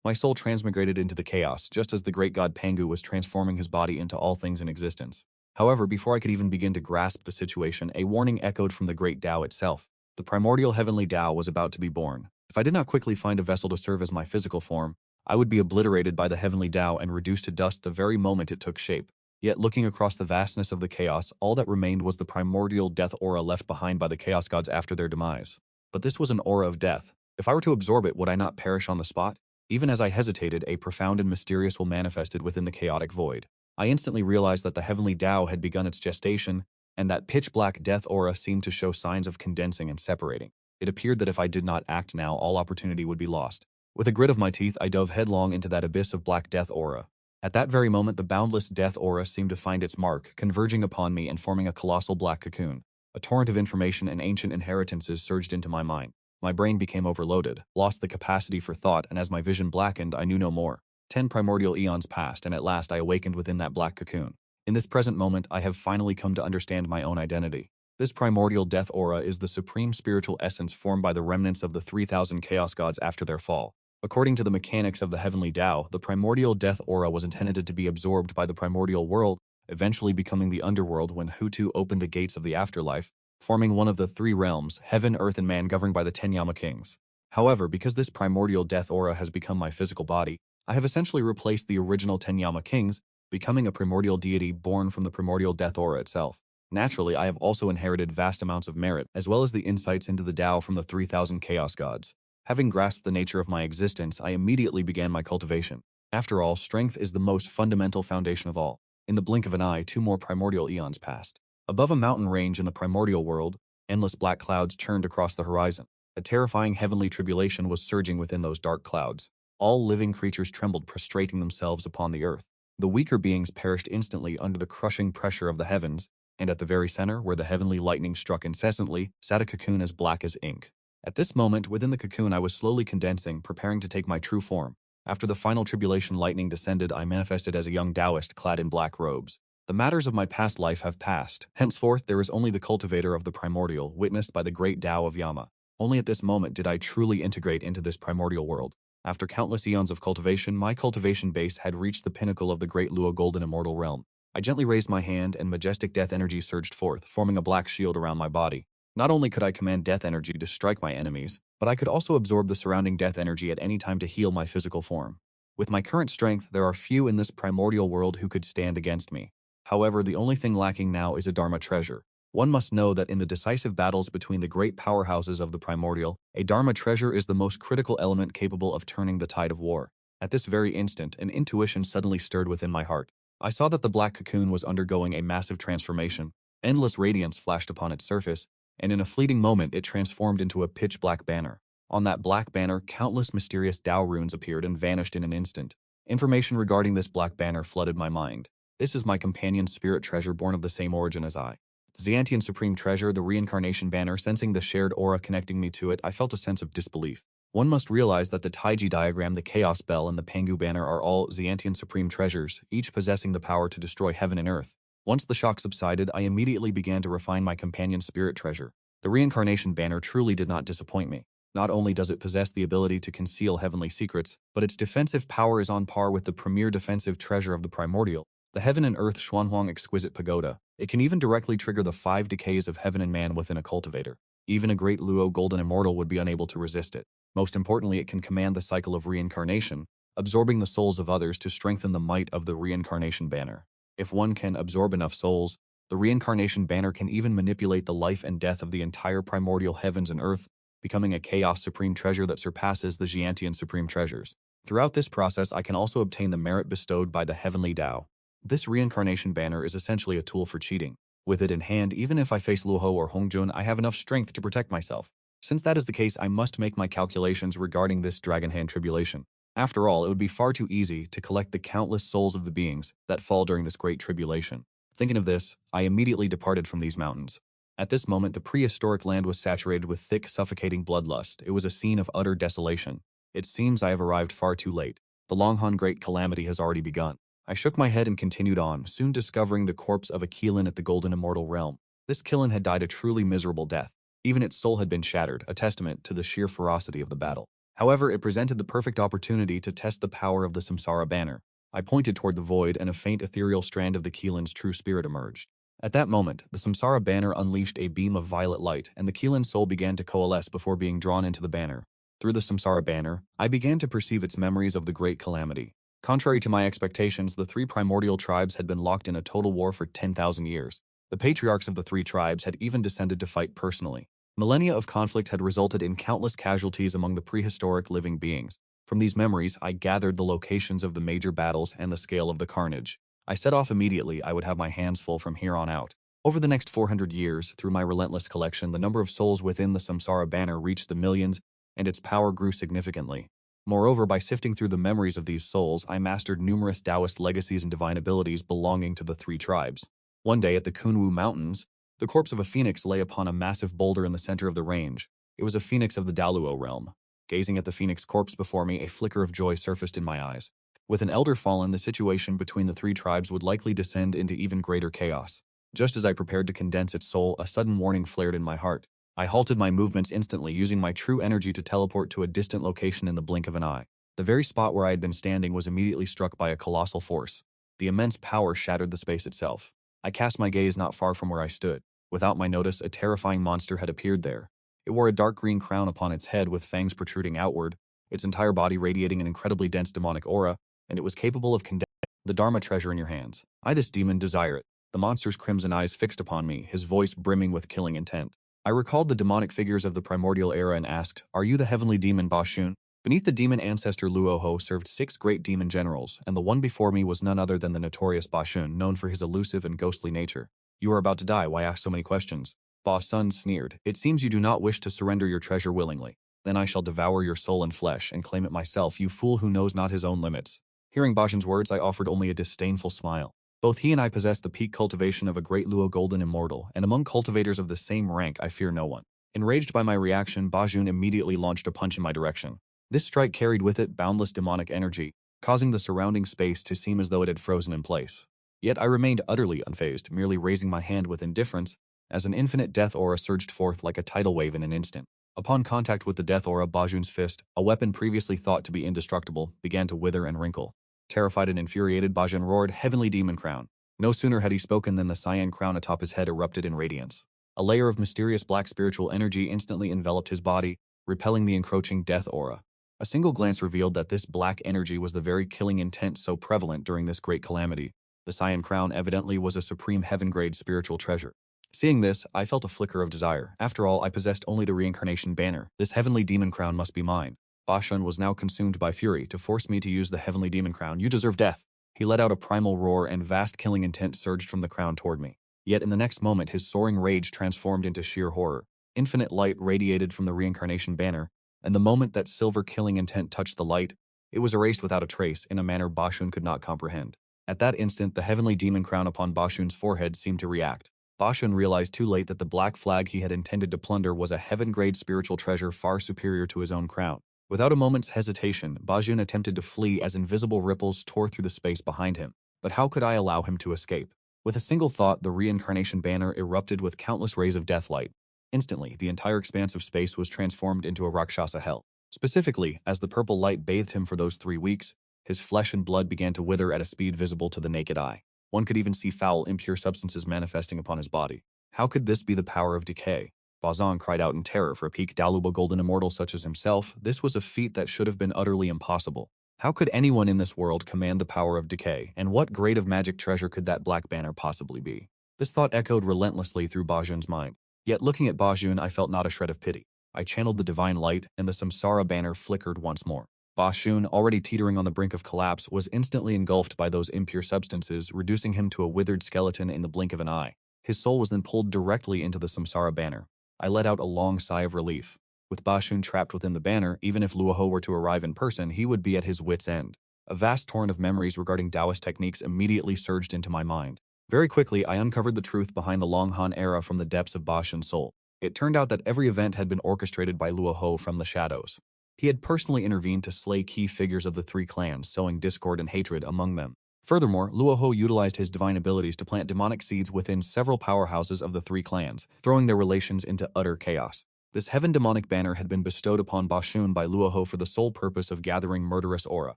My soul transmigrated into the chaos, just as the great god Pangu was transforming his body into all things in existence. However, before I could even begin to grasp the situation, a warning echoed from the great Tao itself. The primordial heavenly Tao was about to be born. If I did not quickly find a vessel to serve as my physical form, I would be obliterated by the heavenly Tao and reduced to dust the very moment it took shape. Yet looking across the vastness of the chaos, all that remained was the primordial death aura left behind by the chaos gods after their demise. But this was an aura of death. If I were to absorb it, would I not perish on the spot? Even as I hesitated, a profound and mysterious will manifested within the chaotic void. I instantly realized that the heavenly Tao had begun its gestation, and that pitch-black death aura seemed to show signs of condensing and separating. It appeared that if I did not act now, all opportunity would be lost. With a grit of my teeth, I dove headlong into that abyss of black death aura. At that very moment, the boundless death aura seemed to find its mark, converging upon me and forming a colossal black cocoon. A torrent of information and ancient inheritances surged into my mind. My brain became overloaded, lost the capacity for thought, and as my vision blackened, I knew no more. 10 primordial eons passed, and at last I awakened within that black cocoon. In this present moment, I have finally come to understand my own identity. This primordial death aura is the supreme spiritual essence formed by the remnants of the 3,000 chaos gods after their fall. According to the mechanics of the heavenly Tao, the primordial death aura was intended to be absorbed by the primordial world, eventually becoming the underworld when Hutu opened the gates of the afterlife, forming one of the three realms, heaven, earth, and man, governed by the 10 Yama kings. However, because this primordial death aura has become my physical body, I have essentially replaced the original 10 Yama kings, becoming a primordial deity born from the primordial death aura itself. Naturally, I have also inherited vast amounts of merit, as well as the insights into the Tao from the 3,000 chaos gods. Having grasped the nature of my existence, I immediately began my cultivation. After all, strength is the most fundamental foundation of all. In the blink of an eye, 2 more primordial eons passed. Above a mountain range in the primordial world, endless black clouds churned across the horizon. A terrifying heavenly tribulation was surging within those dark clouds. All living creatures trembled, prostrating themselves upon the earth. The weaker beings perished instantly under the crushing pressure of the heavens, and at the very center, where the heavenly lightning struck incessantly, sat a cocoon as black as ink. At this moment, within the cocoon, I was slowly condensing, preparing to take my true form. After the final tribulation lightning descended, I manifested as a young Taoist clad in black robes. The matters of my past life have passed. Henceforth, there is only the cultivator of the primordial, witnessed by the great Tao of Yama. Only at this moment did I truly integrate into this primordial world. After countless eons of cultivation, my cultivation base had reached the pinnacle of the great Luo golden immortal realm. I gently raised my hand, and majestic death energy surged forth, forming a black shield around my body. Not only could I command death energy to strike my enemies, but I could also absorb the surrounding death energy at any time to heal my physical form. With my current strength, there are few in this primordial world who could stand against me. However, the only thing lacking now is a Dharma treasure. One must know that in the decisive battles between the great powerhouses of the primordial, a Dharma treasure is the most critical element capable of turning the tide of war. At this very instant, an intuition suddenly stirred within my heart. I saw that the black cocoon was undergoing a massive transformation. Endless radiance flashed upon its surface, and in a fleeting moment it transformed into a pitch-black banner. On that black banner, countless mysterious Tao runes appeared and vanished in an instant. Information regarding this black banner flooded my mind. This is my companion's spirit treasure born of the same origin as I. The Xiantian Supreme Treasure, the Reincarnation Banner, sensing the shared aura connecting me to it, I felt a sense of disbelief. One must realize that the Taiji diagram, the Chaos Bell, and the Pangu Banner are all Xiantian Supreme Treasures, each possessing the power to destroy heaven and earth. Once the shock subsided, I immediately began to refine my companion's spirit treasure. The Reincarnation Banner truly did not disappoint me. Not only does it possess the ability to conceal heavenly secrets, but its defensive power is on par with the premier defensive treasure of the primordial, the Heaven and Earth Xuanhuang Exquisite Pagoda. It can even directly trigger the 5 decays of heaven and man within a cultivator. Even a great Luo golden immortal would be unable to resist it. Most importantly, it can command the cycle of reincarnation, absorbing the souls of others to strengthen the might of the Reincarnation Banner. If one can absorb enough souls, the Reincarnation Banner can even manipulate the life and death of the entire primordial heavens and earth, becoming a Chaos Supreme Treasure that surpasses the Xiantian Supreme Treasures. Throughout this process, I can also obtain the merit bestowed by the Heavenly Tao. This Reincarnation Banner is essentially a tool for cheating. With it in hand, even if I face Luo Hou or Hongjun, I have enough strength to protect myself. Since that is the case, I must make my calculations regarding this Dragon-Han Tribulation. After all, it would be far too easy to collect the countless souls of the beings that fall during this great tribulation. Thinking of this, I immediately departed from these mountains. At this moment, the prehistoric land was saturated with thick, suffocating bloodlust. It was a scene of utter desolation. It seems I have arrived far too late. The Long-Han great calamity has already begun. I shook my head and continued on, soon discovering the corpse of a Qilin at the Golden Immortal Realm. This Qilin had died a truly miserable death. Even its soul had been shattered, a testament to the sheer ferocity of the battle. However, it presented the perfect opportunity to test the power of the samsara banner. I pointed toward the void, and a faint ethereal strand of the Keelan's true spirit emerged. At that moment, the samsara banner unleashed a beam of violet light, and the Keelan soul began to coalesce before being drawn into the banner. Through the samsara banner, I began to perceive its memories of the great calamity. Contrary to my expectations, the three primordial tribes had been locked in a total war for 10,000 years. The patriarchs of the three tribes had even descended to fight personally. Millennia of conflict had resulted in countless casualties among the prehistoric living beings. From these memories, I gathered the locations of the major battles and the scale of the carnage. I set off immediately. I would have my hands full from here on out. Over the next 400 years, through my relentless collection, the number of souls within the samsara banner reached the millions, and its power grew significantly. Moreover, by sifting through the memories of these souls, I mastered numerous Taoist legacies and divine abilities belonging to the three tribes. One day at the Kunwu Mountains, the corpse of a phoenix lay upon a massive boulder in the center of the range. It was a phoenix of the Daluo realm. Gazing at the phoenix corpse before me, a flicker of joy surfaced in my eyes. With an elder fallen, the situation between the three tribes would likely descend into even greater chaos. Just as I prepared to condense its soul, a sudden warning flared in my heart. I halted my movements instantly, using my true energy to teleport to a distant location in the blink of an eye. The very spot where I had been standing was immediately struck by a colossal force. The immense power shattered the space itself. I cast my gaze not far from where I stood. Without my notice, a terrifying monster had appeared there. It wore a dark green crown upon its head with fangs protruding outward, its entire body radiating an incredibly dense demonic aura, and it was capable of condensing the Dharma treasure in your hands. I, this demon, desire it. The monster's crimson eyes fixed upon me, his voice brimming with killing intent. I recalled the demonic figures of the Primordial Era and asked, "Are you the heavenly demon Ba Xun?" Beneath the demon ancestor Luo Hou served 6 great demon generals, and the one before me was none other than the notorious Ba Xun, known for his elusive and ghostly nature. "You are about to die, why ask so many questions?" Ba Xun sneered. "It seems you do not wish to surrender your treasure willingly. Then I shall devour your soul and flesh and claim it myself, you fool who knows not his own limits." Hearing Ba Xun's words, I offered only a disdainful smile. Both he and I possess the peak cultivation of a great Luo golden immortal, and among cultivators of the same rank I fear no one. Enraged by my reaction, Ba Xun immediately launched a punch in my direction. This strike carried with it boundless demonic energy, causing the surrounding space to seem as though it had frozen in place. Yet I remained utterly unfazed, merely raising my hand with indifference, as an infinite death aura surged forth like a tidal wave in an instant. Upon contact with the death aura, Ba Xun's fist, a weapon previously thought to be indestructible, began to wither and wrinkle. Terrified and infuriated, Ba Xun roared, "Heavenly Demon Crown." No sooner had he spoken than the cyan crown atop his head erupted in radiance. A layer of mysterious black spiritual energy instantly enveloped his body, repelling the encroaching death aura. A single glance revealed that this black energy was the very killing intent so prevalent during this great calamity. The cyan crown evidently was a supreme heaven-grade spiritual treasure. Seeing this, I felt a flicker of desire. After all, I possessed only the Reincarnation Banner. This heavenly demon crown must be mine. Ba Xun was now consumed by fury to force me to use the heavenly demon crown. "You deserve death." He let out a primal roar, and vast killing intent surged from the crown toward me. Yet in the next moment, his soaring rage transformed into sheer horror. Infinite light radiated from the Reincarnation Banner, and the moment that silver killing intent touched the light, it was erased without a trace in a manner Ba Xun could not comprehend. At that instant, the heavenly demon crown upon Ba Xun's forehead seemed to react. Ba Xun realized too late that the black flag he had intended to plunder was a heaven-grade spiritual treasure far superior to his own crown. Without a moment's hesitation, Ba Xun attempted to flee as invisible ripples tore through the space behind him. But how could I allow him to escape? With a single thought, the Reincarnation Banner erupted with countless rays of deathlight. Instantly, the entire expanse of space was transformed into a Rakshasa hell. Specifically, as the purple light bathed him for those 3 weeks, his flesh and blood began to wither at a speed visible to the naked eye. One could even see foul, impure substances manifesting upon his body. How could this be the power of decay? Ba Xun cried out in terror. For a peak Daluba golden immortal such as himself, this was a feat that should have been utterly impossible. How could anyone in this world command the power of decay, and what grade of magic treasure could that black banner possibly be? This thought echoed relentlessly through Ba Xun's mind. Yet looking at Ba Xun, I felt not a shred of pity. I channeled the divine light, and the samsara banner flickered once more. Ba Xun, already teetering on the brink of collapse, was instantly engulfed by those impure substances, reducing him to a withered skeleton in the blink of an eye. His soul was then pulled directly into the samsara banner. I let out a long sigh of relief. With Ba Xun trapped within the banner, even if Luo Hou were to arrive in person, he would be at his wit's end. A vast torrent of memories regarding Taoist techniques immediately surged into my mind. Very quickly, I uncovered the truth behind the Dragon-Han Era from the depths of Ba Xun's soul. It turned out that every event had been orchestrated by Luo Hou from the shadows. He had personally intervened to slay key figures of the 3 clans, sowing discord and hatred among them. Furthermore, Luo Hou utilized his divine abilities to plant demonic seeds within several powerhouses of the 3 clans, throwing their relations into utter chaos. This heaven demonic banner had been bestowed upon Ba Xun by Luo Hou for the sole purpose of gathering murderous aura.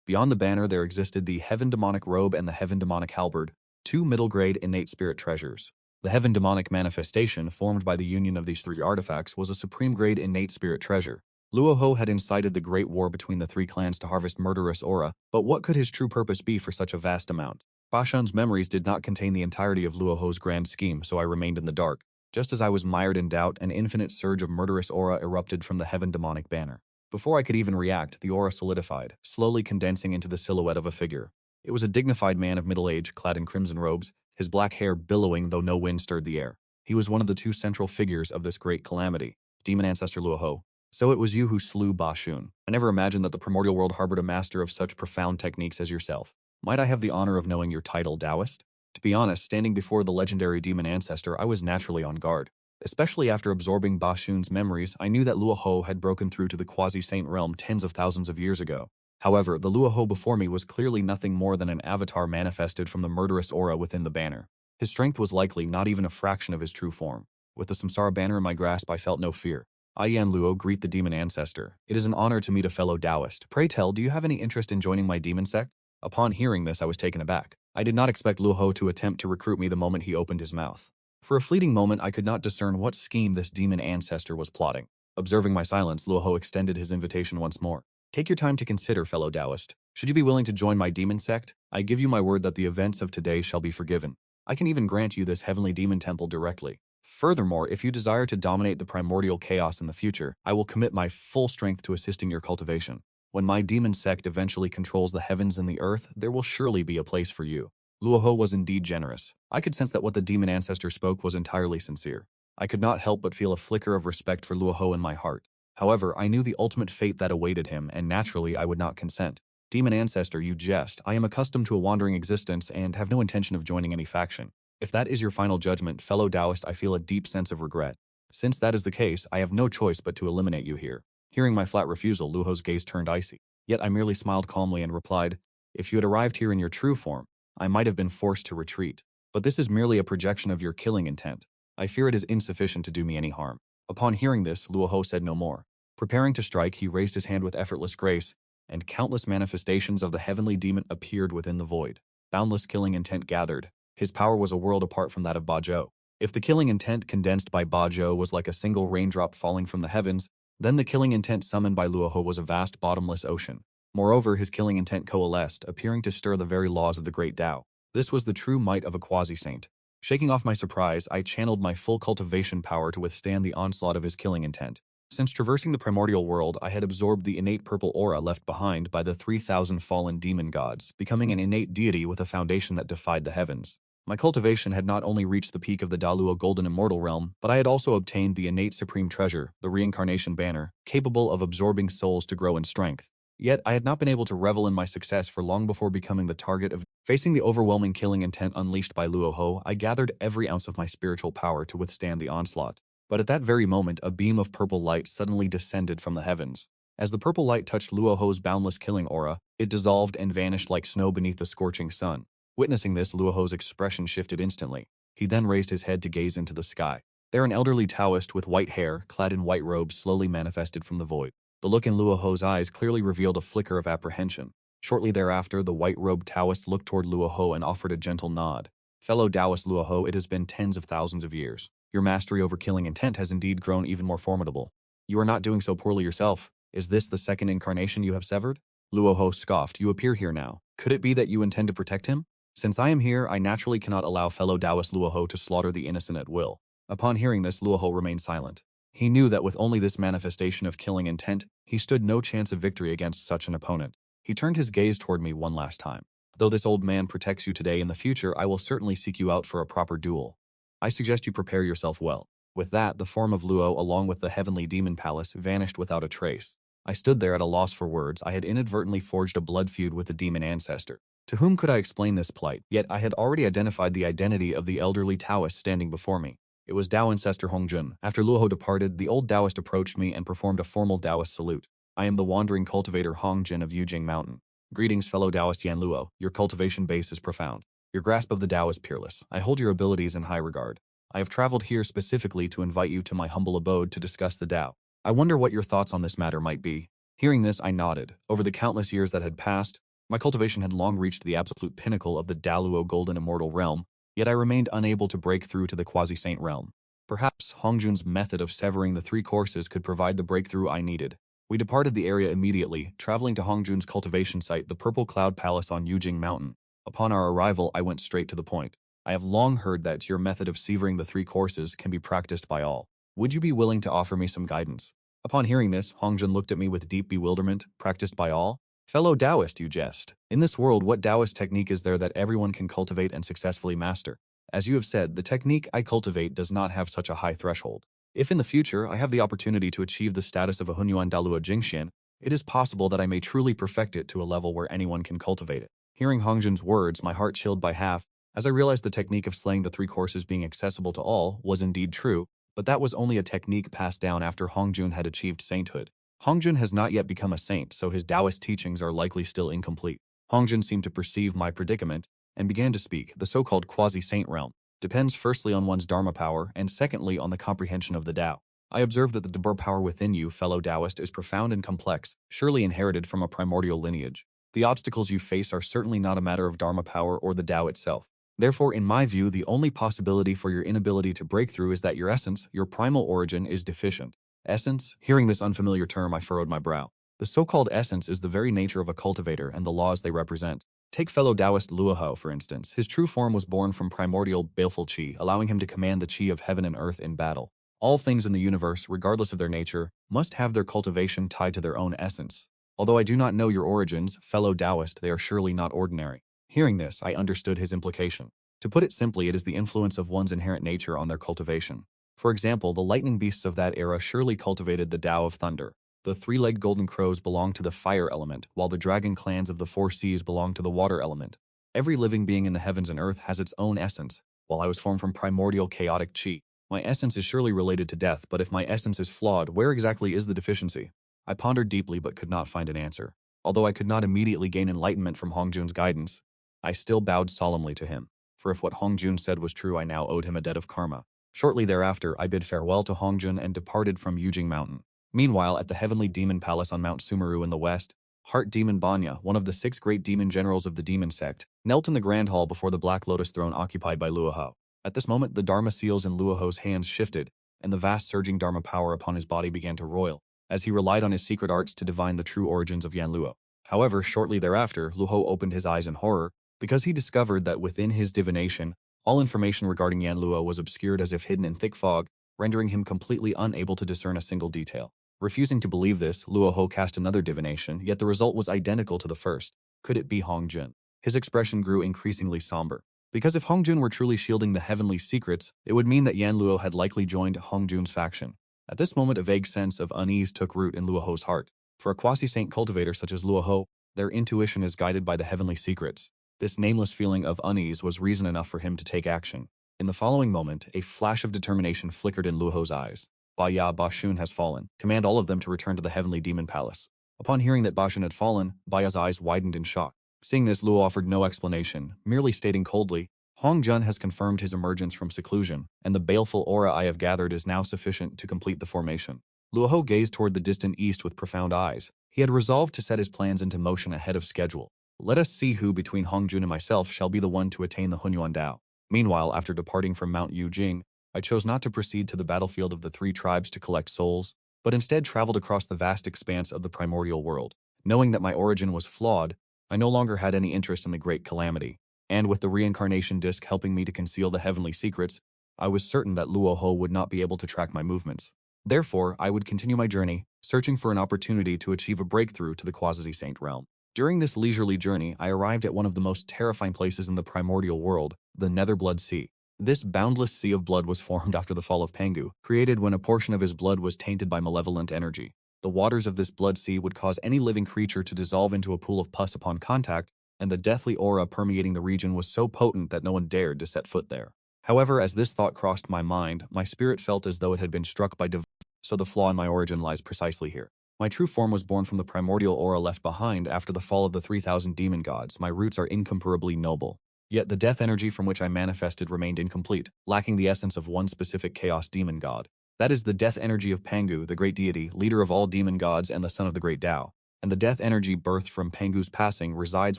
Beyond the banner there existed the heaven demonic robe and the heaven demonic halberd, two middle-grade innate spirit treasures. The heaven demonic manifestation, formed by the union of these three artifacts, was a supreme-grade innate spirit treasure. Luo Hou had incited the great war between the three clans to harvest murderous aura, but what could his true purpose be for such a vast amount? Ba Xun's memories did not contain the entirety of Luo Hou's grand scheme, so I remained in the dark. Just as I was mired in doubt, an infinite surge of murderous aura erupted from the heaven demonic banner. Before I could even react, the aura solidified, slowly condensing into the silhouette of a figure. It was a dignified man of middle age, clad in crimson robes, his black hair billowing though no wind stirred the air. He was one of the two central figures of this great calamity, demon ancestor Luo Hou. So it was you who slew Ba Xun. I never imagined that the Primordial World harbored a master of such profound techniques as yourself. Might I have the honor of knowing your title, Taoist? To be honest, standing before the legendary demon ancestor, I was naturally on guard. Especially after absorbing Ba Xun's memories, I knew that Luo Hou had broken through to the Quasi-Saint realm tens of thousands of years ago. However, the Luo Hou before me was clearly nothing more than an avatar manifested from the murderous aura within the banner. His strength was likely not even a fraction of his true form. With the samsara banner in my grasp, I felt no fear. I Yan Luo, greet the demon ancestor. It is an honor to meet a fellow Taoist. Pray tell, do you have any interest in joining my demon sect? Upon hearing this, I was taken aback. I did not expect Luo Hou to attempt to recruit me the moment he opened his mouth. For a fleeting moment, I could not discern what scheme this demon ancestor was plotting. Observing my silence, Luo Hou extended his invitation once more. Take your time to consider, fellow Taoist. Should you be willing to join my demon sect, I give you my word that the events of today shall be forgiven. I can even grant you this heavenly demon temple directly. Furthermore, if you desire to dominate the primordial chaos in the future, I will commit my full strength to assisting your cultivation. When my demon sect eventually controls the heavens and the earth, there will surely be a place for you. Luo Hou was indeed generous. I could sense that what the demon ancestor spoke was entirely sincere. I could not help but feel a flicker of respect for Luo Hou in my heart. However, I knew the ultimate fate that awaited him, and naturally I would not consent. Demon ancestor, you jest. I am accustomed to a wandering existence and have no intention of joining any faction. If that is your final judgment, fellow Taoist, I feel a deep sense of regret. Since that is the case, I have no choice but to eliminate you here. Hearing my flat refusal, Luo Hou's gaze turned icy. Yet I merely smiled calmly and replied, if you had arrived here in your true form, I might have been forced to retreat. But this is merely a projection of your killing intent. I fear it is insufficient to do me any harm. Upon hearing this, Luo Hou said no more. Preparing to strike, he raised his hand with effortless grace, and countless manifestations of the heavenly demon appeared within the void. Boundless killing intent gathered. His power was a world apart from that of Ba Zhou. If the killing intent condensed by Ba Zhou was like a single raindrop falling from the heavens, then the killing intent summoned by Luo Hou was a vast bottomless ocean. Moreover, his killing intent coalesced, appearing to stir the very laws of the great Tao. This was the true might of a quasi-saint. Shaking off my surprise, I channeled my full cultivation power to withstand the onslaught of his killing intent. Since traversing the primordial world, I had absorbed the innate purple aura left behind by the 3,000 fallen demon gods, becoming an innate deity with a foundation that defied the heavens. My cultivation had not only reached the peak of the Daluo Golden Immortal Realm, but I had also obtained the innate supreme treasure, the Reincarnation Banner, capable of absorbing souls to grow in strength. Yet, I had not been able to revel in my success for long before becoming the target of facing the overwhelming killing intent unleashed by Luo Hou. I gathered every ounce of my spiritual power to withstand the onslaught. But at that very moment, a beam of purple light suddenly descended from the heavens. As the purple light touched Luo Hou's boundless killing aura, it dissolved and vanished like snow beneath the scorching sun. Witnessing this, Luo Hou's expression shifted instantly. He then raised his head to gaze into the sky. There, an elderly Taoist with white hair, clad in white robes, slowly manifested from the void. The look in Luo Hou's eyes clearly revealed a flicker of apprehension. Shortly thereafter, the white-robed Taoist looked toward Luo Hou and offered a gentle nod. Fellow Taoist Luo Hou, it has been tens of thousands of years. Your mastery over killing intent has indeed grown even more formidable. You are not doing so poorly yourself. Is this the second incarnation you have severed? Luo Hou scoffed. You appear here now. Could it be that you intend to protect him? Since I am here, I naturally cannot allow fellow Taoist Luo Hou to slaughter the innocent at will. Upon hearing this, Luo Hou remained silent. He knew that with only this manifestation of killing intent, he stood no chance of victory against such an opponent. He turned his gaze toward me one last time. Though this old man protects you today, in the future I will certainly seek you out for a proper duel. I suggest you prepare yourself well. With that, the form of Luo, along with the heavenly demon palace, vanished without a trace. I stood there at a loss for words. I had inadvertently forged a blood feud with the demon ancestor. To whom could I explain this plight? Yet I had already identified the identity of the elderly Taoist standing before me. It was Tao ancestor Hongjun. After Luo Hou departed, the old Taoist approached me and performed a formal Taoist salute. I am the wandering cultivator Hongjun of Yujing Mountain. Greetings, fellow Taoist Yan Luo. Your cultivation base is profound. Your grasp of the Tao is peerless. I hold your abilities in high regard. I have traveled here specifically to invite you to my humble abode to discuss the Tao. I wonder what your thoughts on this matter might be. Hearing this, I nodded. Over the countless years that had passed, my cultivation had long reached the absolute pinnacle of the Luo Golden Immortal Realm, yet I remained unable to break through to the Quasi-Saint realm. Perhaps Hongjun's method of severing the three courses could provide the breakthrough I needed. We departed the area immediately, traveling to Hongjun's cultivation site, the Purple Cloud Palace on Yujing Mountain. Upon our arrival, I went straight to the point. I have long heard that your method of severing the three courses can be practiced by all. Would you be willing to offer me some guidance? Upon hearing this, Hongjun looked at me with deep bewilderment. Practiced by all? Fellow Taoist, you jest. In this world, what Taoist technique is there that everyone can cultivate and successfully master? As you have said, the technique I cultivate does not have such a high threshold. If in the future I have the opportunity to achieve the status of a Hunyuan Daluo Jingxian, it is possible that I may truly perfect it to a level where anyone can cultivate it. Hearing Hongjun's words, my heart chilled by half, as I realized the technique of slaying the three courses being accessible to all was indeed true, but that was only a technique passed down after Hongjun had achieved sainthood. Hongjun has not yet become a saint, so his Taoist teachings are likely still incomplete. Hongjun seemed to perceive my predicament and began to speak. The so-called Quasi-Saint realm depends firstly on one's Dharma power and secondly on the comprehension of the Tao. I observe that the Dharma power within you, fellow Taoist, is profound and complex, surely inherited from a primordial lineage. The obstacles you face are certainly not a matter of Dharma power or the Tao itself. Therefore, in my view, the only possibility for your inability to break through is that your essence, your primal origin, is deficient. Essence? Hearing this unfamiliar term, I furrowed my brow. The so-called essence is the very nature of a cultivator and the laws they represent. Take fellow Taoist Luo Hou, for instance. His true form was born from primordial, baleful qi, allowing him to command the qi of heaven and earth in battle. All things in the universe, regardless of their nature, must have their cultivation tied to their own essence. Although I do not know your origins, fellow Taoist, they are surely not ordinary. Hearing this, I understood his implication. To put it simply, it is the influence of one's inherent nature on their cultivation. For example, the lightning beasts of that era surely cultivated the Tao of thunder. The three-legged golden crows belong to the fire element, while the dragon clans of the four seas belong to the water element. Every living being in the heavens and earth has its own essence. While I was formed from primordial chaotic qi, my essence is surely related to death, but if my essence is flawed, where exactly is the deficiency? I pondered deeply but could not find an answer. Although I could not immediately gain enlightenment from Hongjun's guidance, I still bowed solemnly to him. For if what Hongjun said was true, I now owed him a debt of karma. Shortly thereafter, I bid farewell to Hongjun and departed from Yujing Mountain. Meanwhile, at the heavenly demon palace on Mount Sumeru in the west, Heart Demon Banya, one of the 6 great demon generals of the demon sect, knelt in the grand hall before the Black Lotus throne occupied by Luo Hou. At this moment, the Dharma seals in Luo Hou's hands shifted, and the vast surging Dharma power upon his body began to roil, as he relied on his secret arts to divine the true origins of Yan Luo. However, shortly thereafter, Luo Hou opened his eyes in horror, because he discovered that within his divination, all information regarding Yan Luo was obscured as if hidden in thick fog, rendering him completely unable to discern a single detail. Refusing to believe this, Luo Hou cast another divination, yet the result was identical to the first. Could it be Hongjun? His expression grew increasingly somber. Because if Hongjun were truly shielding the heavenly secrets, it would mean that Yan Luo had likely joined Hongjun's faction. At this moment, a vague sense of unease took root in Luo Hou's heart. For a quasi-saint cultivator such as Luo Hou, their intuition is guided by the heavenly secrets. This nameless feeling of unease was reason enough for him to take action. In the following moment, a flash of determination flickered in Luo Hou's eyes. Ba Xun has fallen. Command all of them to return to the heavenly demon palace. Upon hearing that Ba Xun had fallen, Baya's eyes widened in shock. Seeing this, Luo offered no explanation, merely stating coldly, Hongjun has confirmed his emergence from seclusion, and the baleful aura I have gathered is now sufficient to complete the formation. Luo Hou gazed toward the distant east with profound eyes. He had resolved to set his plans into motion ahead of schedule. Let us see who between Hongjun and myself shall be the one to attain the Hunyuan Dao. Meanwhile, after departing from Mount Yujing, I chose not to proceed to the battlefield of the 3 tribes to collect souls, but instead traveled across the vast expanse of the Primordial World. Knowing that my origin was flawed, I no longer had any interest in the great calamity, and with the reincarnation disc helping me to conceal the heavenly secrets, I was certain that Luo Hou would not be able to track my movements. Therefore, I would continue my journey, searching for an opportunity to achieve a breakthrough to the Quasi-Saint realm. During this leisurely journey, I arrived at one of the most terrifying places in the Primordial World, the Netherblood Sea. This boundless sea of blood was formed after the fall of Pangu, created when a portion of his blood was tainted by malevolent energy. The waters of this blood sea would cause any living creature to dissolve into a pool of pus upon contact, and the deathly aura permeating the region was so potent that no one dared to set foot there. However, as this thought crossed my mind, my spirit felt as though it had been struck by divine, so the flaw in my origin lies precisely here. My true form was born from the primordial aura left behind after the fall of the 3,000 demon gods. My roots are incomparably noble. Yet the death energy from which I manifested remained incomplete, lacking the essence of one specific chaos demon god. That is the death energy of Pangu, the great deity, leader of all demon gods and the son of the great Tao. And the death energy birthed from Pangu's passing resides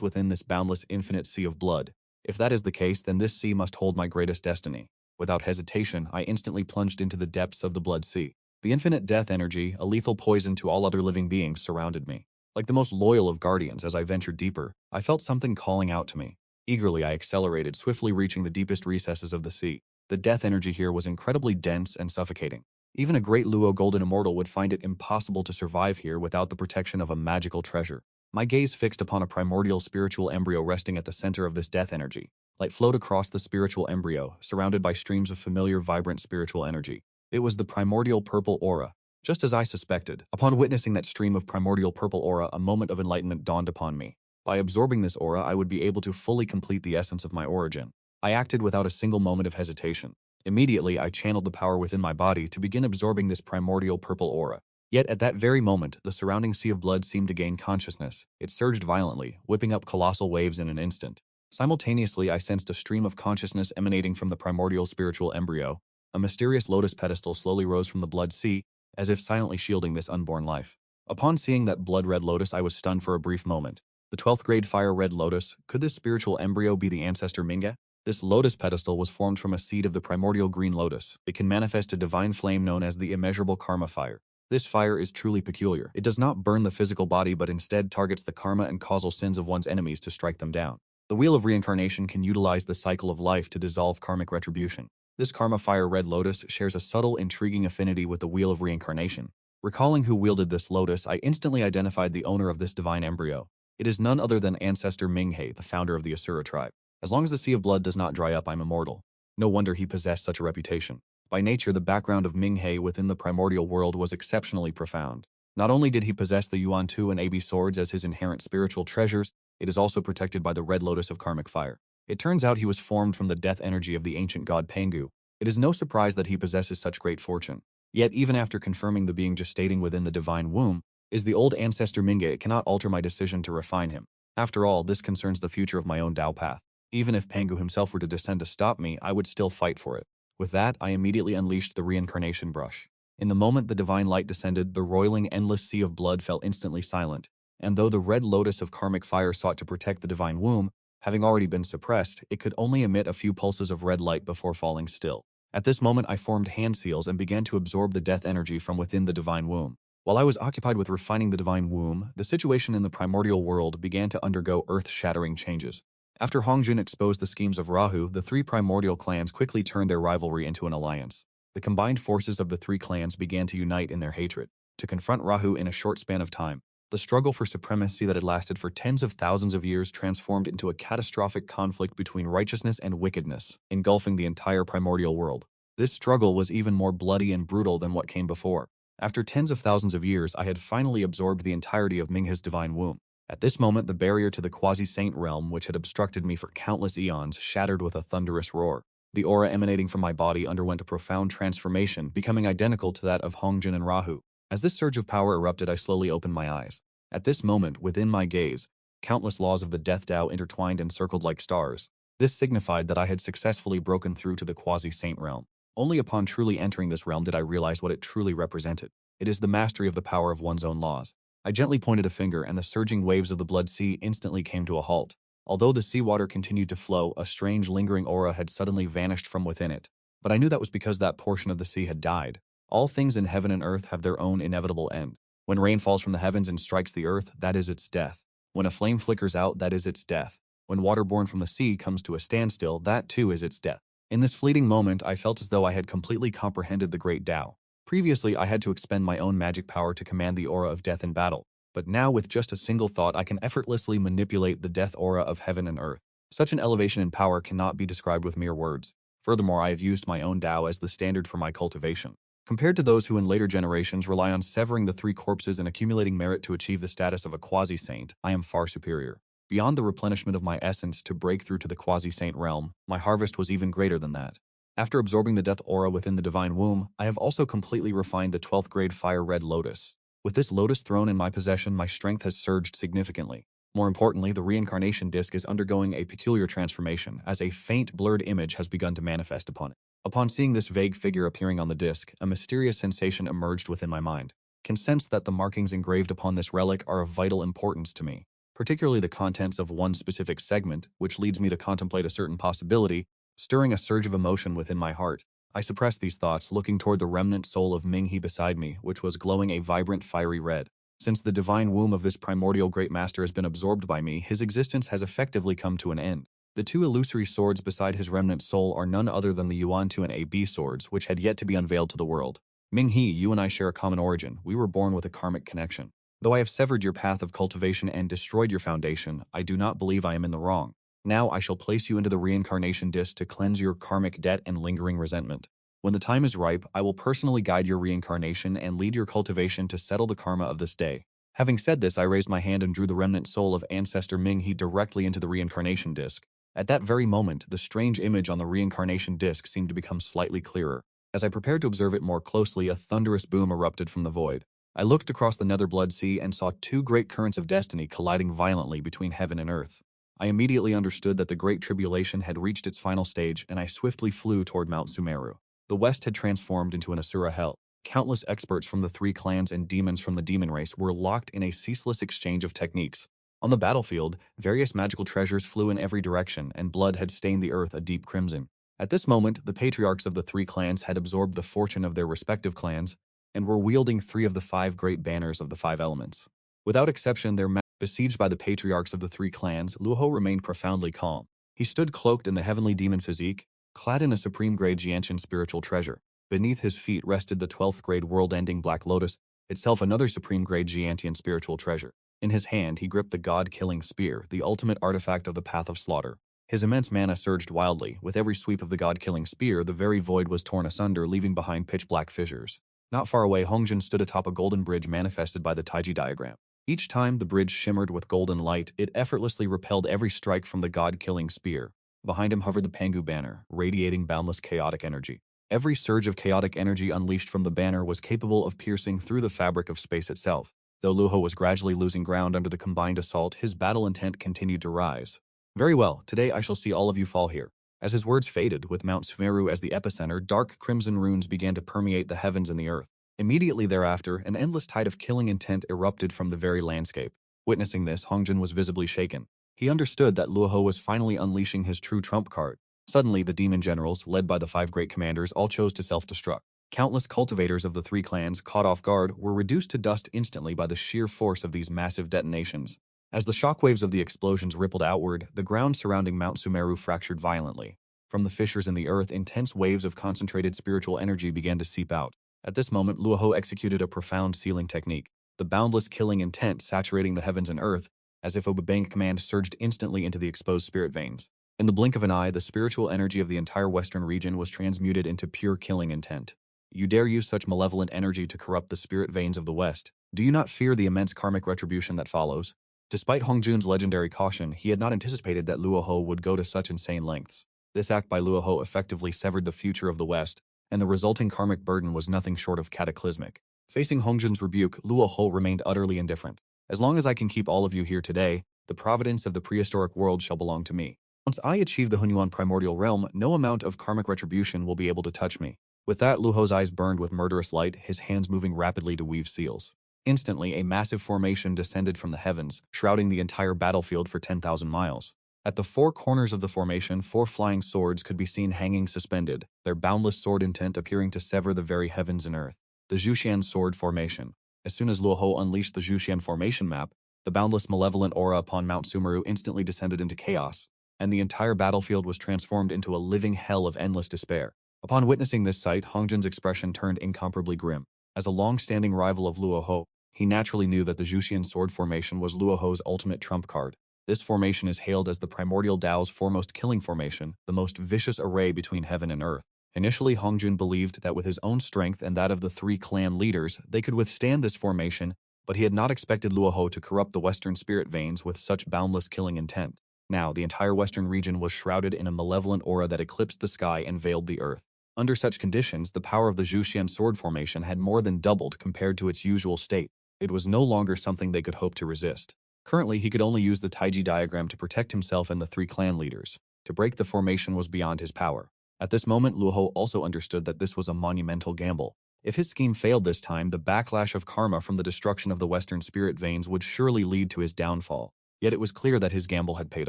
within this boundless infinite sea of blood. If that is the case, then this sea must hold my greatest destiny. Without hesitation, I instantly plunged into the depths of the blood sea. The infinite death energy, a lethal poison to all other living beings, surrounded me. Like the most loyal of guardians, as I ventured deeper, I felt something calling out to me. Eagerly, I accelerated, swiftly reaching the deepest recesses of the sea. The death energy here was incredibly dense and suffocating. Even a great Luo Golden Immortal would find it impossible to survive here without the protection of a magical treasure. My gaze fixed upon a primordial spiritual embryo resting at the center of this death energy. Light flowed across the spiritual embryo, surrounded by streams of familiar, vibrant spiritual energy. It was the primordial purple aura. Just as I suspected, upon witnessing that stream of primordial purple aura, a moment of enlightenment dawned upon me. By absorbing this aura, I would be able to fully complete the essence of my origin. I acted without a single moment of hesitation. Immediately, I channeled the power within my body to begin absorbing this primordial purple aura. Yet at that very moment, the surrounding sea of blood seemed to gain consciousness. It surged violently, whipping up colossal waves in an instant. Simultaneously, I sensed a stream of consciousness emanating from the primordial spiritual embryo. A mysterious lotus pedestal slowly rose from the blood sea, as if silently shielding this unborn life. Upon seeing that blood-red lotus, I was stunned for a brief moment. The 12th grade fire-red lotus, could this spiritual embryo be the ancestor Minghe? This lotus pedestal was formed from a seed of the primordial green lotus. It can manifest a divine flame known as the immeasurable karma fire. This fire is truly peculiar. It does not burn the physical body but instead targets the karma and causal sins of one's enemies to strike them down. The wheel of reincarnation can utilize the cycle of life to dissolve karmic retribution. This karma fire red lotus shares a subtle, intriguing affinity with the wheel of reincarnation. Recalling who wielded this lotus, I instantly identified the owner of this divine embryo. It is none other than ancestor Minghe, the founder of the Asura tribe. As long as the sea of blood does not dry up, I'm immortal. No wonder he possessed such a reputation. By nature, the background of Minghe within the primordial world was exceptionally profound. Not only did he possess the Yuan Tu and Abi swords as his inherent spiritual treasures, it is also protected by the red lotus of karmic fire. It turns out he was formed from the death energy of the ancient god Pangu. It is no surprise that he possesses such great fortune. Yet even after confirming the being gestating within the divine womb, is the old ancestor Minghe, it cannot alter my decision to refine him. After all, this concerns the future of my own Tao path. Even if Pangu himself were to descend to stop me, I would still fight for it. With that, I immediately unleashed the reincarnation brush. In the moment the divine light descended, the roiling, endless sea of blood fell instantly silent. And though the red lotus of karmic fire sought to protect the divine womb, having already been suppressed, it could only emit a few pulses of red light before falling still. At this moment, I formed hand seals and began to absorb the death energy from within the divine womb. While I was occupied with refining the divine womb, the situation in the primordial world began to undergo earth-shattering changes. After Hongjun exposed the schemes of Rahu, the three primordial clans quickly turned their rivalry into an alliance. The combined forces of the three clans began to unite in their hatred, to confront Rahu in a short span of time. The struggle for supremacy that had lasted for tens of thousands of years transformed into a catastrophic conflict between righteousness and wickedness, engulfing the entire primordial world. This struggle was even more bloody and brutal than what came before. After tens of thousands of years, I had finally absorbed the entirety of Minghe's divine womb. At this moment, the barrier to the Quasi-Saint realm, which had obstructed me for countless eons, shattered with a thunderous roar. The aura emanating from my body underwent a profound transformation, becoming identical to that of Hongjun and Rahu. As this surge of power erupted, I slowly opened my eyes. At this moment, within my gaze, countless laws of the Death Tao intertwined and circled like stars. This signified that I had successfully broken through to the Quasi-Saint realm. Only upon truly entering this realm did I realize what it truly represented. It is the mastery of the power of one's own laws. I gently pointed a finger, and the surging waves of the blood sea instantly came to a halt. Although the seawater continued to flow, a strange lingering aura had suddenly vanished from within it. But I knew that was because that portion of the sea had died. All things in heaven and earth have their own inevitable end. When rain falls from the heavens and strikes the earth, that is its death. When a flame flickers out, that is its death. When water born from the sea comes to a standstill, that too is its death. In this fleeting moment, I felt as though I had completely comprehended the great Tao. Previously, I had to expend my own magic power to command the aura of death in battle. But now, with just a single thought, I can effortlessly manipulate the death aura of heaven and earth. Such an elevation in power cannot be described with mere words. Furthermore, I have used my own Tao as the standard for my cultivation. Compared to those who in later generations rely on severing the three corpses and accumulating merit to achieve the status of a Quasi-Saint, I am far superior. Beyond the replenishment of my essence to break through to the Quasi-Saint realm, my harvest was even greater than that. After absorbing the death aura within the divine womb, I have also completely refined the 12th grade fire red lotus. With this lotus throne in my possession, my strength has surged significantly. More importantly, the reincarnation disc is undergoing a peculiar transformation, as a faint, blurred image has begun to manifest upon it. Upon seeing this vague figure appearing on the disc, a mysterious sensation emerged within my mind. I can sense that the markings engraved upon this relic are of vital importance to me, particularly the contents of one specific segment, which leads me to contemplate a certain possibility, stirring a surge of emotion within my heart. I suppressed these thoughts, looking toward the remnant soul of Ming-He beside me, which was glowing a vibrant, fiery red. Since the divine womb of this primordial great master has been absorbed by me, his existence has effectively come to an end. The two illusory swords beside his remnant soul are none other than the Yuan 2 and AB swords, which had yet to be unveiled to the world. Ming-He, you and I share a common origin. We were born with a karmic connection. Though I have severed your path of cultivation and destroyed your foundation, I do not believe I am in the wrong. Now I shall place you into the reincarnation disc to cleanse your karmic debt and lingering resentment. When the time is ripe, I will personally guide your reincarnation and lead your cultivation to settle the karma of this day. Having said this, I raised my hand and drew the remnant soul of ancestor Ming-He directly into the reincarnation disc. At that very moment, the strange image on the reincarnation disc seemed to become slightly clearer. As I prepared to observe it more closely, a thunderous boom erupted from the void. I looked across the nether blood sea and saw two great currents of destiny colliding violently between heaven and earth. I immediately understood that the Great Tribulation had reached its final stage, and I swiftly flew toward Mount Sumeru. The West had transformed into an Asura hell. Countless experts from the three clans and demons from the demon race were locked in a ceaseless exchange of techniques. On the battlefield, various magical treasures flew in every direction, and blood had stained the earth a deep crimson. At this moment, the patriarchs of the three clans had absorbed the fortune of their respective clans, and were wielding 3 of the 5 great banners of the 5 elements. Without exception, besieged by the patriarchs of the 3 clans, Luo Hou remained profoundly calm. He stood cloaked in the heavenly demon physique, clad in a supreme-grade Jianshan spiritual treasure. Beneath his feet rested the 12th-grade world-ending Black Lotus, itself another supreme-grade Jiantian spiritual treasure. In his hand, he gripped the god-killing spear, the ultimate artifact of the path of slaughter. His immense mana surged wildly. With every sweep of the god-killing spear, the very void was torn asunder, leaving behind pitch-black fissures. Not far away, Hongjun stood atop a golden bridge manifested by the Taiji diagram. Each time the bridge shimmered with golden light, it effortlessly repelled every strike from the god-killing spear. Behind him hovered the Pangu banner, radiating boundless chaotic energy. Every surge of chaotic energy unleashed from the banner was capable of piercing through the fabric of space itself. Though Luo Hou was gradually losing ground under the combined assault, his battle intent continued to rise. Very well, today I shall see all of you fall here. As his words faded, with Mount Sumeru as the epicenter, dark crimson runes began to permeate the heavens and the earth. Immediately thereafter, an endless tide of killing intent erupted from the very landscape. Witnessing this, Hongjun was visibly shaken. He understood that Luo Hou was finally unleashing his true trump card. Suddenly, the demon generals, led by the 5 great commanders, all chose to self-destruct. Countless cultivators of the 3 clans, caught off guard, were reduced to dust instantly by the sheer force of these massive detonations. As the shockwaves of the explosions rippled outward, the ground surrounding Mount Sumeru fractured violently. From the fissures in the earth, intense waves of concentrated spiritual energy began to seep out. At this moment, Luo Hou executed a profound sealing technique. The boundless killing intent saturating the heavens and earth, as if a bang command surged instantly into the exposed spirit veins. In the blink of an eye, the spiritual energy of the entire western region was transmuted into pure killing intent. You dare use such malevolent energy to corrupt the spirit veins of the West. Do you not fear the immense karmic retribution that follows? Despite Hongjun's legendary caution, he had not anticipated that Luo Hou would go to such insane lengths. This act by Luo Hou effectively severed the future of the West, and the resulting karmic burden was nothing short of cataclysmic. Facing Hongjun's rebuke, Luo Hou remained utterly indifferent. As long as I can keep all of you here today, the providence of the prehistoric world shall belong to me. Once I achieve the Hunyuan primordial realm, no amount of karmic retribution will be able to touch me. With that, Luo Hou's eyes burned with murderous light, his hands moving rapidly to weave seals. Instantly, a massive formation descended from the heavens, shrouding the entire battlefield for 10,000 miles. At the 4 corners of the formation, 4 flying swords could be seen hanging suspended, their boundless sword intent appearing to sever the very heavens and earth. The Zhuxian Sword Formation. As soon as Luo Hou unleashed the Zhuxian Formation map, the boundless malevolent aura upon Mount Sumeru instantly descended into chaos, and the entire battlefield was transformed into a living hell of endless despair. Upon witnessing this sight, Hongjun's expression turned incomparably grim. As a long-standing rival of Luo Hou, he naturally knew that the Zhuxian Sword Formation was Luo Hou's ultimate trump card. This formation is hailed as the Primordial Dao's foremost killing formation, the most vicious array between heaven and earth. Initially, Hongjun believed that with his own strength and that of the 3 clan leaders, they could withstand this formation, but he had not expected Luo Hou to corrupt the western spirit veins with such boundless killing intent. Now, the entire western region was shrouded in a malevolent aura that eclipsed the sky and veiled the earth. Under such conditions, the power of the Zhuxian Sword Formation had more than doubled compared to its usual state. It was no longer something they could hope to resist. Currently, he could only use the Taiji diagram to protect himself and the three clan leaders. To break the formation was beyond his power. At this moment, Luo Hou also understood that this was a monumental gamble. If his scheme failed this time, the backlash of karma from the destruction of the Western spirit veins would surely lead to his downfall. Yet it was clear that his gamble had paid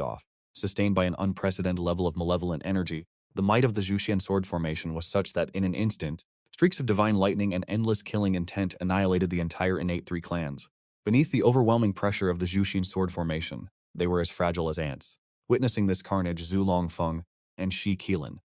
off. Sustained by an unprecedented level of malevolent energy, the might of the Zhuxian sword formation was such that in an instant, streaks of divine lightning and endless killing intent annihilated the entire innate three clans. Beneath the overwhelming pressure of the Zhuxian sword formation, they were as fragile as ants. Witnessing this carnage, Zhu Longfeng and Shi Qilin